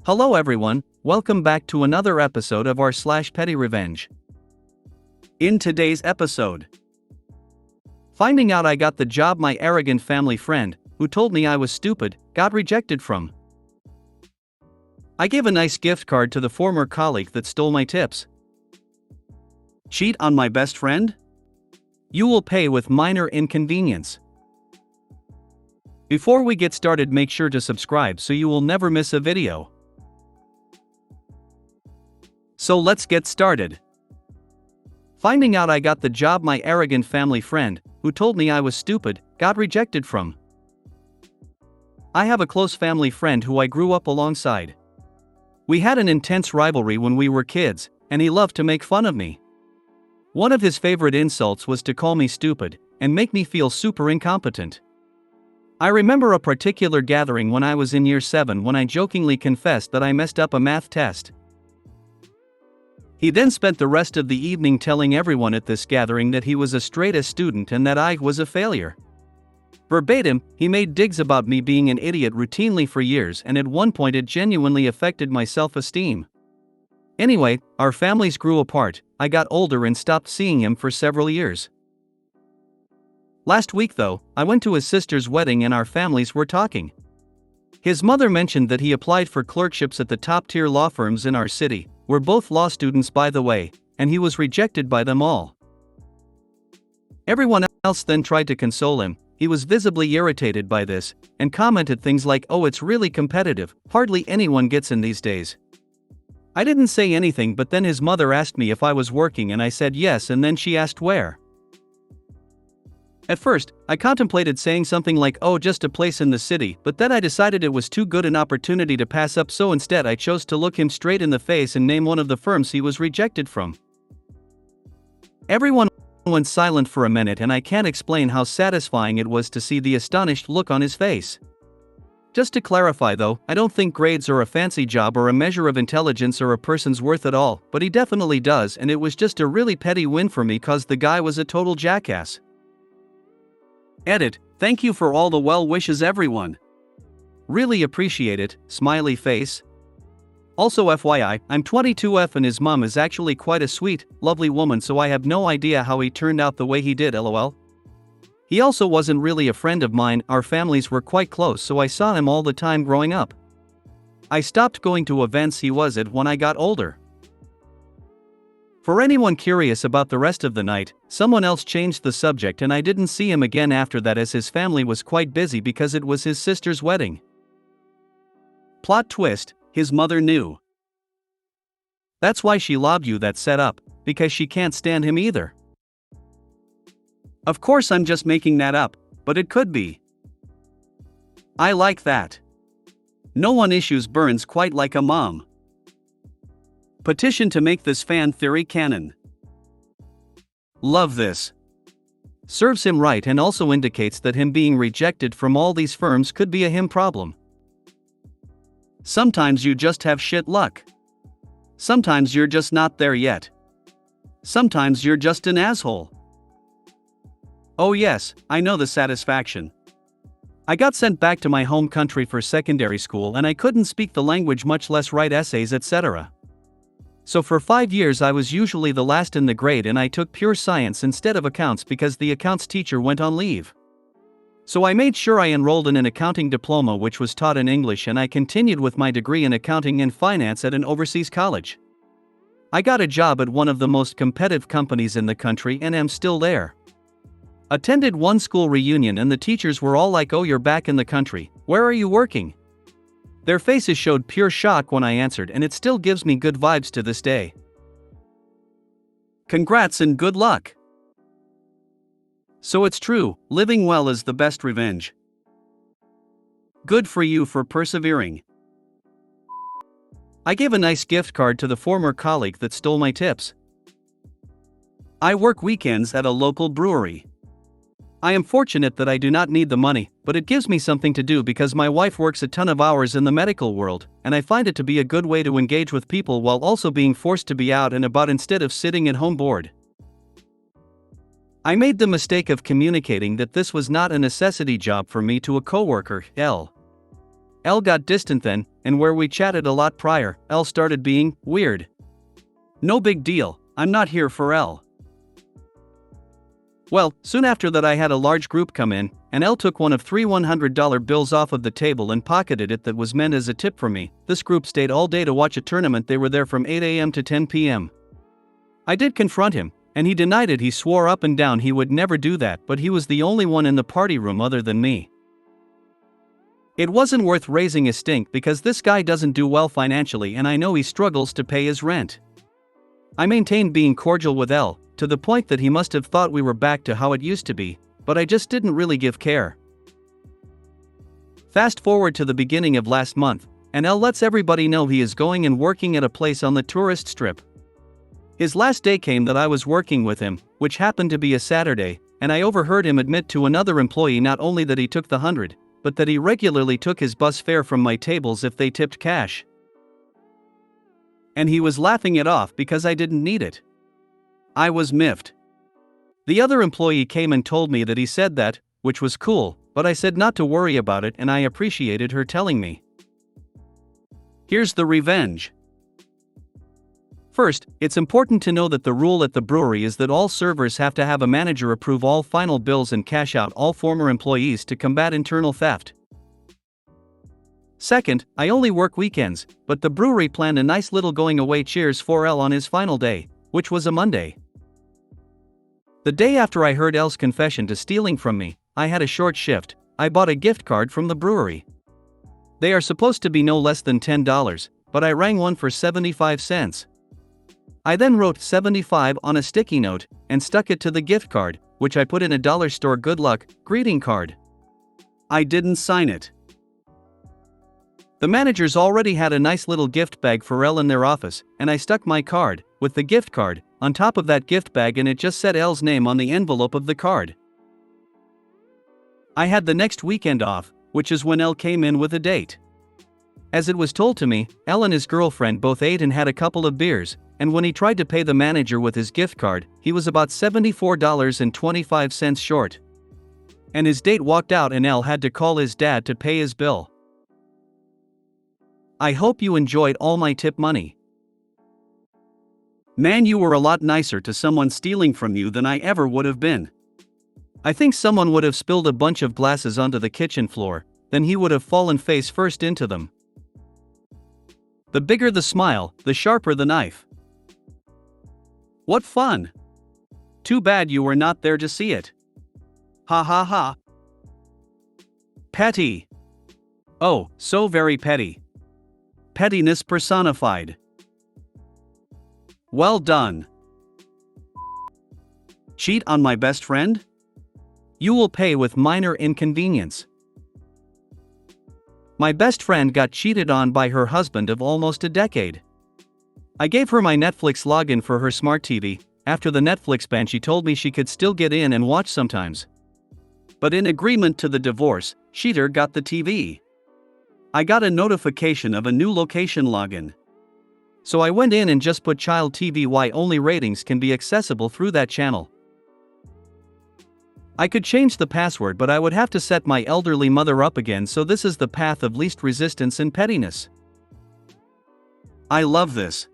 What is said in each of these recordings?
Hello everyone, welcome back to another episode of our petty revenge. In today's episode, finding out I got the job my arrogant family friend, who told me I was stupid, got rejected from. I gave a nice gift card to the former colleague that stole my tips. Cheat on my best friend? You will pay with minor inconvenience. Before we get started, make sure to subscribe so you will never miss a video. So let's get started. Finding out I got the job my arrogant family friend, who told me I was stupid, got rejected from. I have a close family friend who I grew up alongside. We had an intense rivalry when we were kids, and he loved to make fun of me. One of his favorite insults was to call me stupid, and make me feel super incompetent. I remember a particular gathering when I was in year 7 when I jokingly confessed that I messed up a math test. He then spent the rest of the evening telling everyone at this gathering that he was a straight-A student and that I was a failure. Verbatim, he made digs about me being an idiot routinely for years, and at one point it genuinely affected my self-esteem. Anyway, our families grew apart. I got older and stopped seeing him for several years. Last week though, I went to his sister's wedding and our families were talking. His mother mentioned that he applied for clerkships at the top-tier law firms in our city. We're both law students, by the way, and he was rejected by them all. Everyone else then tried to console him. He was visibly irritated by this, and commented things like, "Oh, it's really competitive, hardly anyone gets in these days." I didn't say anything, but then his mother asked me if I was working and I said yes, and then she asked where. At first, I contemplated saying something like, "Oh, just a place in the city," but then I decided it was too good an opportunity to pass up, so instead I chose to look him straight in the face and name one of the firms he was rejected from. Everyone went silent for a minute, and I can't explain how satisfying it was to see the astonished look on his face. Just to clarify though, I don't think grades or a fancy job or a measure of intelligence or a person's worth at all, but he definitely does, and it was just a really petty win for me cause the guy was a total jackass. Edit, thank you for all the well wishes everyone. Really appreciate it, smiley face. Also FYI, I'm 22F and his mom is actually quite a sweet, lovely woman, so I have no idea how he turned out the way he did, lol. He also wasn't really a friend of mine, our families were quite close, so I saw him all the time growing up. I stopped going to events he was at when I got older. For anyone curious about the rest of the night, someone else changed the subject and I didn't see him again after that, as his family was quite busy because it was his sister's wedding. Plot twist, his mother knew. That's why she lobbed you that setup, because she can't stand him either. Of course I'm just making that up, but it could be. I like that. No one issues burns quite like a mom. Petition to make this fan theory canon. Love this. Serves him right and also indicates that him being rejected from all these firms could be a him problem. Sometimes you just have shit luck. Sometimes you're just not there yet. Sometimes you're just an asshole. Oh yes, I know the satisfaction. I got sent back to my home country for secondary school and I couldn't speak the language, much less write essays, etc. So for 5 years I was usually the last in the grade, and I took pure science instead of accounts because the accounts teacher went on leave. So I made sure I enrolled in an accounting diploma which was taught in English, and I continued with my degree in accounting and finance at an overseas college. I got a job at one of the most competitive companies in the country and am still there. Attended one school reunion and the teachers were all like, "Oh, you're back in the country, where are you working?" Their faces showed pure shock when I answered, and it still gives me good vibes to this day. Congrats and good luck. So it's true, living well is the best revenge. Good for you for persevering. I gave a nice gift card to the former colleague that stole my tips. I work weekends at a local brewery. I am fortunate that I do not need the money, but it gives me something to do because my wife works a ton of hours in the medical world, and I find it to be a good way to engage with people while also being forced to be out and about instead of sitting at home bored. I made the mistake of communicating that this was not a necessity job for me to a coworker, L. Elle got distant then, and where we chatted a lot prior, Elle started being weird. No big deal, I'm not here for Elle. Well, soon after that I had a large group come in, and Elle took one of 3 $100 bills off of the table and pocketed it that was meant as a tip for me. This group stayed all day to watch a tournament. They were there from 8 a.m. to 10 p.m. I did confront him, and he denied it. He swore up and down he would never do that, but he was the only one in the party room other than me. It wasn't worth raising a stink because this guy doesn't do well financially and I know he struggles to pay his rent. I maintained being cordial with Elle, to the point that he must have thought we were back to how it used to be, but I just didn't really give care. Fast forward to the beginning of last month, and Elle lets everybody know he is going and working at a place on the tourist strip. His last day came that I was working with him, which happened to be a Saturday, and I overheard him admit to another employee not only that he took the 100, but that he regularly took his bus fare from my tables if they tipped cash. And he was laughing it off because I didn't need it. I was miffed. The other employee came and told me that he said that, which was cool, but I said not to worry about it and I appreciated her telling me. Here's the revenge. First, it's important to know that the rule at the brewery is that all servers have to have a manager approve all final bills and cash out all former employees to combat internal theft. Second, I only work weekends, but the brewery planned a nice little going away cheers for Elle on his final day, which was a Monday. The day after I heard Elle's confession to stealing from me, I had a short shift. I bought a gift card from the brewery. They are supposed to be no less than $10, but I rang one for 75 cents. I then wrote 75 on a sticky note and stuck it to the gift card, which I put in a dollar store good luck greeting card. I didn't sign it. The managers already had a nice little gift bag for Elle in their office, and I stuck my card, with the gift card, on top of that gift bag and it just said Elle's name on the envelope of the card. I had the next weekend off, which is when Elle came in with a date. As it was told to me, Elle and his girlfriend both ate and had a couple of beers, and when he tried to pay the manager with his gift card, he was about $74.25 short. And his date walked out and Elle had to call his dad to pay his bill. I hope you enjoyed all my tip money. Man, you were a lot nicer to someone stealing from you than I ever would have been. I think someone would have spilled a bunch of glasses onto the kitchen floor, then he would have fallen face first into them. The bigger the smile, the sharper the knife. What fun! Too bad you were not there to see it. Ha ha ha. Petty. Oh, so very petty. Pettiness personified. Well done. Cheat on my best friend? You will pay with minor inconvenience. My best friend got cheated on by her husband of almost a decade. I gave her my Netflix login for her smart TV. After the Netflix ban, she told me she could still get in and watch sometimes. But in agreement to the divorce, cheater got the TV. I got a notification of a new location login. So I went in and just put Child TV. Why only ratings can be accessible through that channel. I could change the password, but I would have to set my elderly mother up again, so this is the path of least resistance and pettiness. I love this.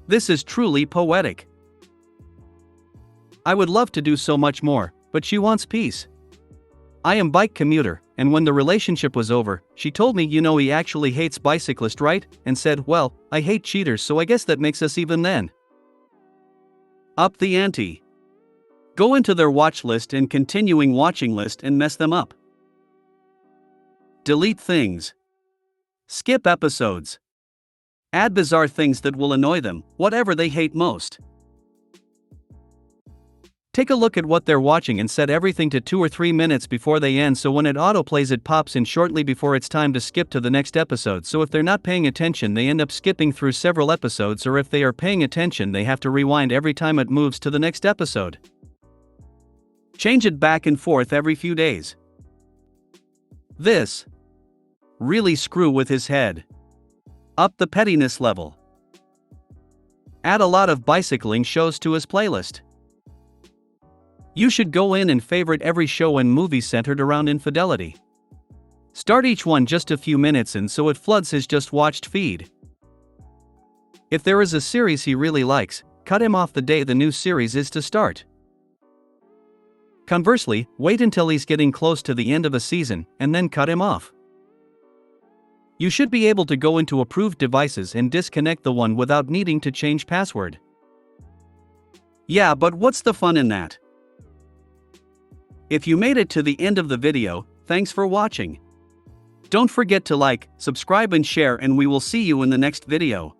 This is truly poetic. I would love to do so much more, but she wants peace. I am bike commuter, and when the relationship was over, she told me, you know, he actually hates bicyclists, right? And said, well, I hate cheaters, so I guess that makes us even then. Up the ante. Go into their watch list and continuing watching list and mess them up. Delete things. Skip episodes. Add bizarre things that will annoy them, whatever they hate most. Take a look at what they're watching and set everything to 2 or 3 minutes before they end, so when it autoplays it pops in shortly before it's time to skip to the next episode. So if they're not paying attention, they end up skipping through several episodes, or if they are paying attention, they have to rewind every time it moves to the next episode. Change it back and forth every few days. This. Really screw with his head. Up the pettiness level. Add a lot of bicycling shows to his playlist. You should go in and favorite every show and movie centered around infidelity. Start each one just a few minutes in so it floods his just watched feed. If there is a series he really likes, cut him off the day the new series is to start. Conversely, wait until he's getting close to the end of a season and then cut him off. You should be able to go into approved devices and disconnect the one without needing to change password. Yeah, but what's the fun in that? If you made it to the end of the video, thanks for watching. Don't forget to like, subscribe and share, and we will see you in the next video.